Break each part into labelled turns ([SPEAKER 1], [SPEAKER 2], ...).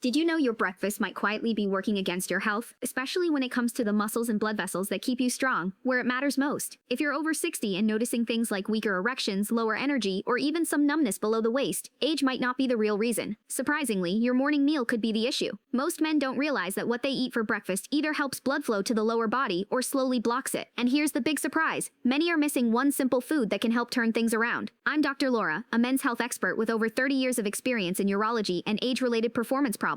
[SPEAKER 1] Did you know your breakfast might quietly be working against your health, especially when it comes to the muscles and blood vessels that keep you strong, where it matters most? If you're over 60 and noticing things like weaker erections, lower energy, or even some numbness below the waist, age might not be the real reason. Surprisingly, your morning meal could be the issue. Most men don't realize that what they eat for breakfast either helps blood flow to the lower body or slowly blocks it. And here's the big surprise: many are missing one simple food that can help turn things around. I'm Dr. Laura, a men's health expert with over 30 years of experience in urology and age-related performance problems.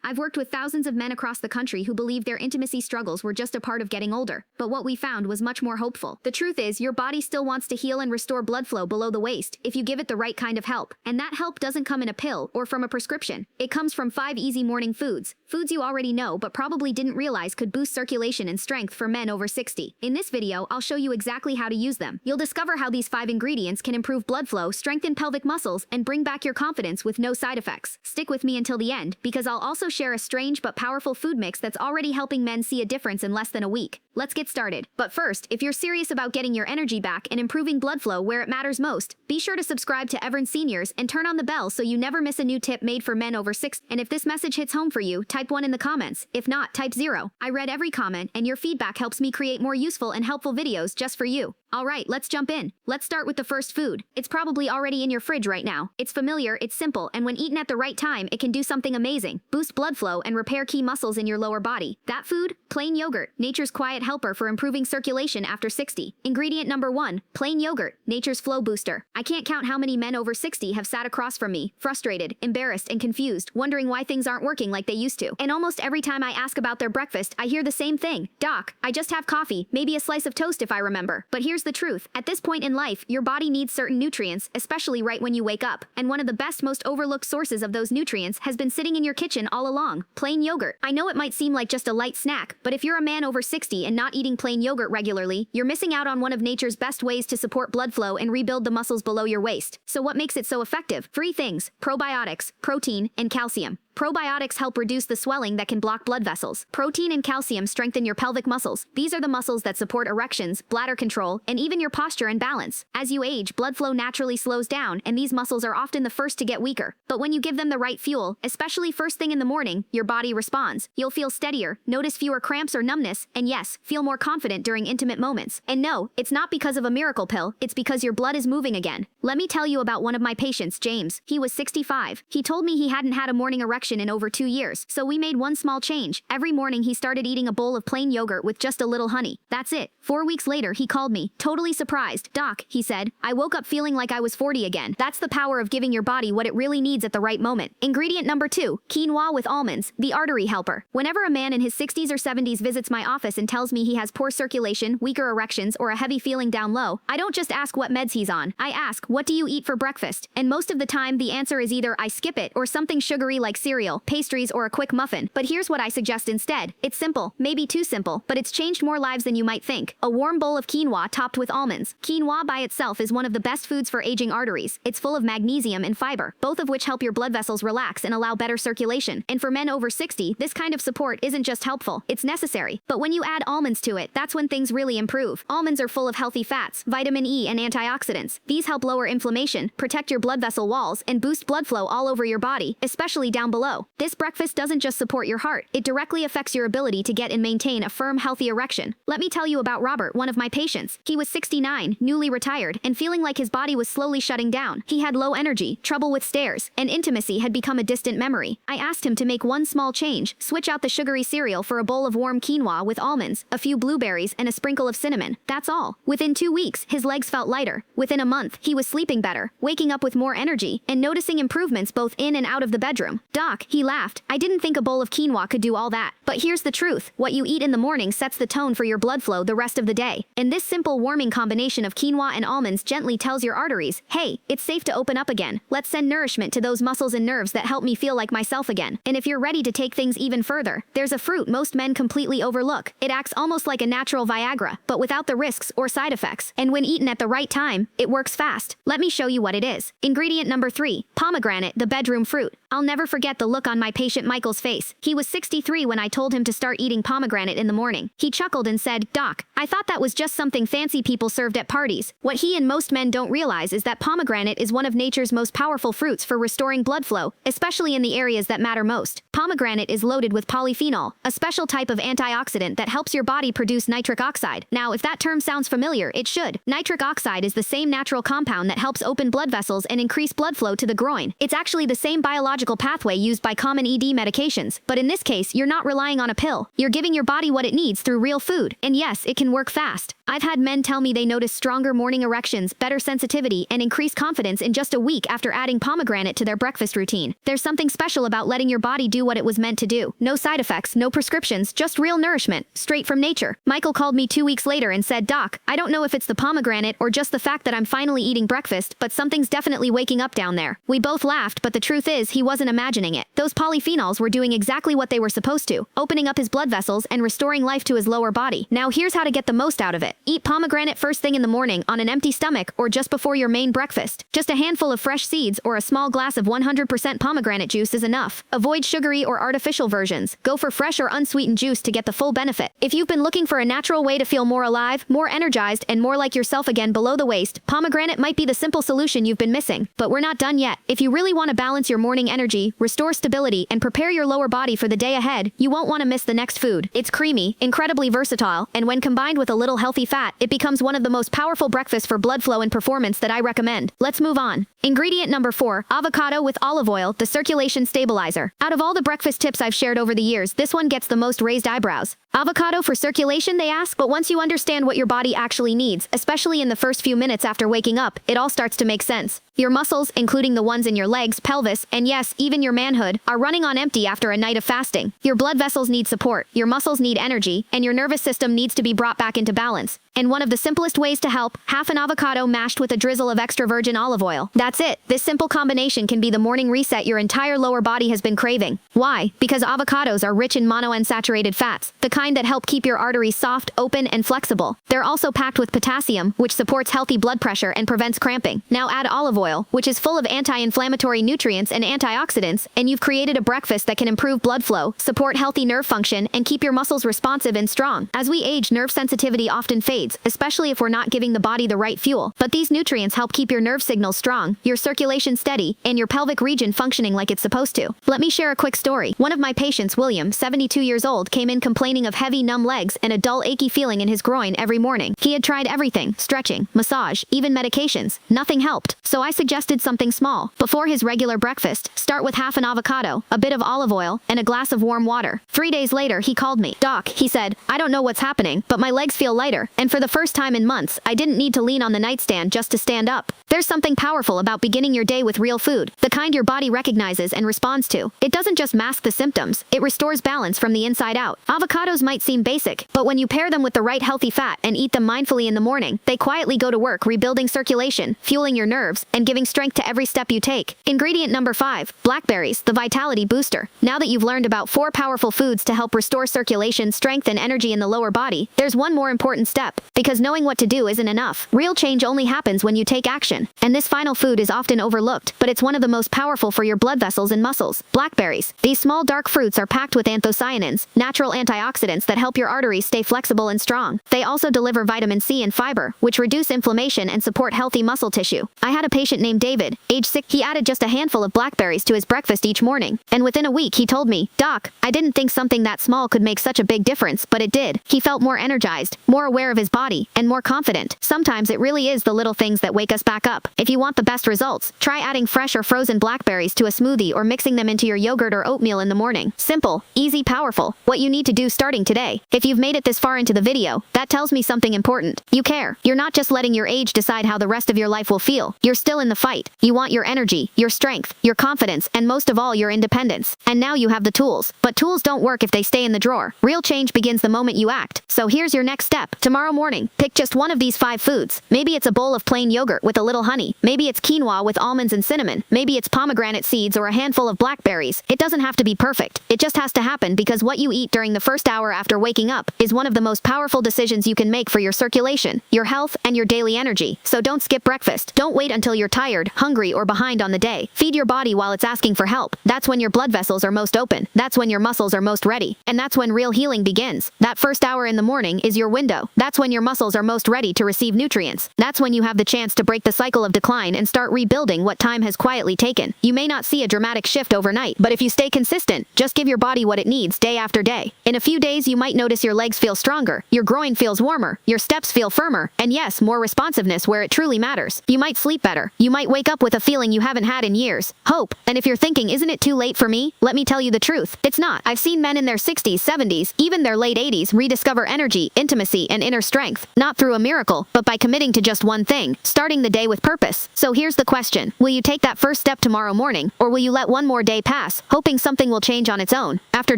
[SPEAKER 1] I've worked with thousands of men across the country who believed their intimacy struggles were just a part of getting older. But what we found was much more hopeful. The truth is, your body still wants to heal and restore blood flow below the waist if you give it the right kind of help. And that help doesn't come in a pill or from a prescription. It comes from 5 easy morning foods. Foods you already know but probably didn't realize could boost circulation and strength for men over 60. In this video, I'll show you exactly how to use them. You'll discover how these 5 ingredients can improve blood flow, strengthen pelvic muscles, and bring back your confidence with no side effects. Stick with me until the end, because I'll also share a strange but powerful food mix that's already helping men see a difference in less than a week. Let's get started. But first, if you're serious about getting your energy back and improving blood flow where it matters most, be sure to subscribe to Everyoung Seniors and turn on the bell so you never miss a new tip made for men over 6. And if this message hits home for you, type 1 in the comments. If not, type 0. I read every comment, and your feedback helps me create more useful and helpful videos just for you. Alright, let's jump in. Let's start with the first food. It's probably already in your fridge right now. It's familiar, it's simple, and when eaten at the right time, it can do something amazing. Boost blood flow and repair key muscles in your lower body. That food? Plain yogurt, nature's quiet helper for improving circulation after 60. Ingredient number 1, plain yogurt, nature's flow booster. I can't count how many men over 60 have sat across from me, frustrated, embarrassed, and confused, wondering why things aren't working like they used to. And almost every time I ask about their breakfast, I hear the same thing. Doc, I just have coffee, maybe a slice of toast if I remember. But here's the truth. At this point in life, your body needs certain nutrients, especially right when you wake up. And one of the best, most overlooked sources of those nutrients has been sitting in your kitchen all along: plain yogurt. I know it might seem like just a light snack, but if you're a man over 60 and not eating plain yogurt regularly, you're missing out on one of nature's best ways to support blood flow and rebuild the muscles below your waist. So what makes it so effective? 3 things: probiotics, protein, and calcium. Probiotics help reduce the swelling that can block blood vessels. Protein and calcium strengthen your pelvic muscles. These are the muscles that support erections, bladder control, and even your posture and balance. As you age, blood flow naturally slows down, and these muscles are often the first to get weaker. But when you give them the right fuel, especially first thing in the morning, your body responds. You'll feel steadier, notice fewer cramps or numbness, and yes, feel more confident during intimate moments. And no, it's not because of a miracle pill, it's because your blood is moving again. Let me tell you about one of my patients, James. He was 65. He told me he hadn't had a morning erection in over 2 years, so we made one small change. Every morning he started eating a bowl of plain yogurt with just a little honey. That's it. 4 weeks later, he called me, totally surprised. Doc, he said, I woke up feeling like I was 40 again. That's the power of giving your body what it really needs at the right moment. Ingredient number 2, quinoa with almonds, the artery helper. Whenever a man in his 60s or 70s visits my office and tells me he has poor circulation, weaker erections, or a heavy feeling down low, I don't just ask what meds he's on. I ask, what do you eat for breakfast? And most of the time, the answer is either I skip it or something sugary like cereal, pastries, or a quick muffin. But here's what I suggest instead. It's simple, maybe too simple, but it's changed more lives than you might think. A warm bowl of quinoa topped with almonds. Quinoa by itself is one of the best foods for aging arteries. It's full of magnesium and fiber, both of which help your blood vessels relax and allow better circulation. And for men over 60, this kind of support isn't just helpful, it's necessary. But when you add almonds to it, that's when things really improve. Almonds are full of healthy fats, vitamin E, and antioxidants. These help lower inflammation, protect your blood vessel walls, and boost blood flow all over your body, especially down below. This breakfast doesn't just support your heart, it directly affects your ability to get and maintain a firm, healthy erection. Let me tell you about Robert, one of my patients. He was 69, newly retired, and feeling like his body was slowly shutting down. He had low energy, trouble with stairs, and intimacy had become a distant memory. I asked him to make one small change: switch out the sugary cereal for a bowl of warm quinoa with almonds, a few blueberries, and a sprinkle of cinnamon. That's all. Within 2 weeks, his legs felt lighter. Within a month, he was sleeping better, waking up with more energy, and noticing improvements both in and out of the bedroom. Doc, he laughed, I didn't think a bowl of quinoa could do all that. But here's the truth. What you eat in the morning sets the tone for your blood flow the rest of the day. And this simple warming combination of quinoa and almonds gently tells your arteries, hey, it's safe to open up again. Let's send nourishment to those muscles and nerves that help me feel like myself again. And if you're ready to take things even further, there's a fruit most men completely overlook. It acts almost like a natural Viagra, but without the risks or side effects. And when eaten at the right time, it works fast. Let me show you what it is. Ingredient number 3, pomegranate, the bedroom fruit. I'll never forget the look on my patient Michael's face. He was 63 when I told him to start eating pomegranate in the morning. He chuckled and said, "Doc, I thought that was just something fancy people served at parties." What he and most men don't realize is that pomegranate is one of nature's most powerful fruits for restoring blood flow, especially in the areas that matter most. Pomegranate is loaded with polyphenol, a special type of antioxidant that helps your body produce nitric oxide. Now, if that term sounds familiar, it should. Nitric oxide is the same natural compound that helps open blood vessels and increase blood flow to the groin. It's actually the same biological pathway used by common ED medications, but in this case, you're not relying on a pill. You're giving your body what it needs through real food. And yes, it can work fast. I've had men tell me they notice stronger morning erections, better sensitivity, and increased confidence in just a week after adding pomegranate to their breakfast routine. There's something special about letting your body do what it was meant to do. No side effects, no prescriptions, just real nourishment, straight from nature. Michael called me 2 weeks later and said, "Doc, I don't know if it's the pomegranate or just the fact that I'm finally eating breakfast, but something's definitely waking up down there." We both laughed, but the truth is, he wasn't imagining it. Those polyphenols were doing exactly what they were supposed to, opening up his blood vessels and restoring life to his lower body. Now here's how to get the most out of it. Eat pomegranate first thing in the morning on an empty stomach or just before your main breakfast. Just a handful of fresh seeds or a small glass of 100% pomegranate juice is enough. Avoid sugary or artificial versions. Go for fresh or unsweetened juice to get the full benefit. If you've been looking for a natural way to feel more alive, more energized, and more like yourself again below the waist, pomegranate might be the simple solution you've been missing. But we're not done yet. If you really want to balance your morning energy, restore stability, and prepare your lower body for the day ahead, you won't want to miss the next food. It's creamy, incredibly versatile, and when combined with a little healthy fat, it becomes one of the most powerful breakfasts for blood flow and performance that I recommend. Let's move on. Ingredient number 4, avocado with olive oil, the circulation stabilizer. Out of all the breakfast tips I've shared over the years, this one gets the most raised eyebrows. Avocado for circulation, they ask? But once you understand what your body actually needs, especially in the first few minutes after waking up, it all starts to make sense. Your muscles, including the ones in your legs, pelvis, and yes, even your manhood, are running on empty after a night of fasting. Your blood vessels need support, your muscles need energy, and your nervous system needs to be brought back into balance. And one of the simplest ways to help, half an avocado mashed with a drizzle of extra virgin olive oil. That's it. This simple combination can be the morning reset your entire lower body has been craving. Why? Because avocados are rich in monounsaturated fats, the kind that help keep your arteries soft, open, and flexible. They're also packed with potassium, which supports healthy blood pressure and prevents cramping. Now add olive oil, which is full of anti-inflammatory nutrients and antioxidants, and you've created a breakfast that can improve blood flow, support healthy nerve function, and keep your muscles responsive and strong. As we age, nerve sensitivity often fades, especially if we're not giving the body the right fuel. But these nutrients help keep your nerve signals strong, your circulation steady, and your pelvic region functioning like it's supposed to. Let me share a quick story. One of my patients, William, 72 years old, came in complaining of heavy, numb legs and a dull, achy feeling in his groin every morning. He had tried everything, stretching, massage, even medications. Nothing helped. So I suggested something small. Before his regular breakfast, start with half an avocado, a bit of olive oil, and a glass of warm water. 3 days later, he called me. "Doc," he said, "I don't know what's happening, but my legs feel lighter, and for the first time in months, I didn't need to lean on the nightstand just to stand up." There's something powerful about beginning your day with real food, the kind your body recognizes and responds to. It doesn't just mask the symptoms, it restores balance from the inside out. Avocados might seem basic, but when you pair them with the right healthy fat and eat them mindfully in the morning, they quietly go to work rebuilding circulation, fueling your nerves, and giving strength to every step you take. Ingredient number 5, blackberries, the vitality booster. Now that you've learned about 4 powerful foods to help restore circulation, strength, and energy in the lower body, there's one more important step, because knowing what to do isn't enough. Real change only happens when you take action. And this final food is often overlooked, but it's one of the most powerful for your blood vessels and muscles. Blackberries. These small dark fruits are packed with anthocyanins, natural antioxidants that help your arteries stay flexible and strong. They also deliver vitamin C and fiber, which reduce inflammation and support healthy muscle tissue. I had a patient named David, age 6. He added just a handful of blackberries to his breakfast each morning. And within a week, he told me, "Doc, I didn't think something that small could make such a big difference, but it did." He felt more energized, more aware of his body, and more confident. Sometimes it really is the little things that wake us back up. If you want the best results, try adding fresh or frozen blackberries to a smoothie or mixing them into your yogurt or oatmeal in the morning. Simple, easy, powerful. What you need to do starting today. If you've made it this far into the video, that tells me something important. You care. You're not just letting your age decide how the rest of your life will feel. You're still in the fight. You want your energy, your strength, your confidence, and most of all, your independence. And now you have the tools. But tools don't work if they stay in the drawer. Real change begins the moment you act. So here's your next step. Tomorrow morning, pick just one of these 5 foods. Maybe it's a bowl of plain yogurt with a little honey. Maybe it's quinoa with almonds and cinnamon. Maybe it's pomegranate seeds or a handful of blackberries. It doesn't have to be perfect. It just has to happen, because what you eat during the first hour after waking up is one of the most powerful decisions you can make for your circulation, your health, and your daily energy. So don't skip breakfast. Don't wait until you're tired, hungry, or behind on the day. Feed your body while it's asking for help. That's when your blood vessels are most open. That's when your muscles are most ready. And that's when real healing begins. That first hour in the morning is your window. That's when your muscles are most ready to receive nutrients. That's when you have the chance to break the cycle of decline and start rebuilding what time has quietly taken. You may not see a dramatic shift overnight, but if you stay consistent, just give your body what it needs day after day. In a few days, you might notice your legs feel stronger, your groin feels warmer, your steps feel firmer, and yes, more responsiveness where it truly matters. You might sleep better. You might wake up with a feeling you haven't had in years. Hope. And if you're thinking, isn't it too late for me? Let me tell you the truth. It's not. I've seen men in their 60s, 70s, even their late 80s rediscover energy, intimacy, and inner strength. Not through a miracle, but by committing to just one thing, starting the day with purpose. So here's the question. Will you take that first step tomorrow morning, or will you let one more day pass, hoping something will change on its own? After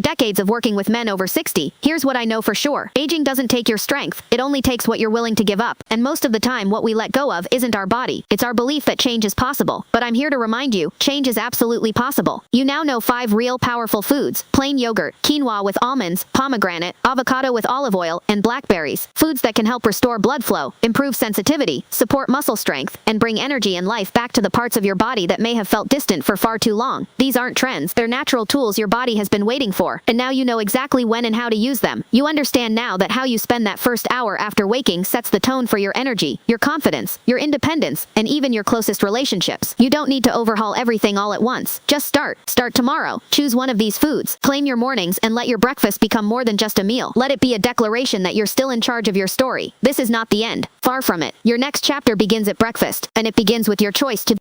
[SPEAKER 1] decades of working with men over 60, here's what I know for sure. Aging doesn't take your strength. It only takes what you're willing to give up. And most of the time, what we let go of isn't our body. It's our belief that change is possible. But I'm here to remind you, change is absolutely possible. You now know 5 real powerful foods: plain yogurt, quinoa with almonds, pomegranate, avocado with olive oil, and blackberries. Foods that can help restore blood flow, improve sensitivity, support muscle strength, and bring energy and life back to the parts of your body that may have felt distant for far too long. These aren't trends. They're natural tools your body has been waiting for. And now you know exactly when and how to use them. You understand now that how you spend that first hour after waking sets the tone for your energy, your confidence, your independence, and even your closest relationships. You don't need to overhaul everything all at once. Just start. Start tomorrow. Choose one of these foods. Claim your mornings and let your breakfast become more than just a meal. Let it be a declaration that you're still in charge of your story. This is not the end. Far from it. Your next chapter begins at breakfast, and it begins with your choice to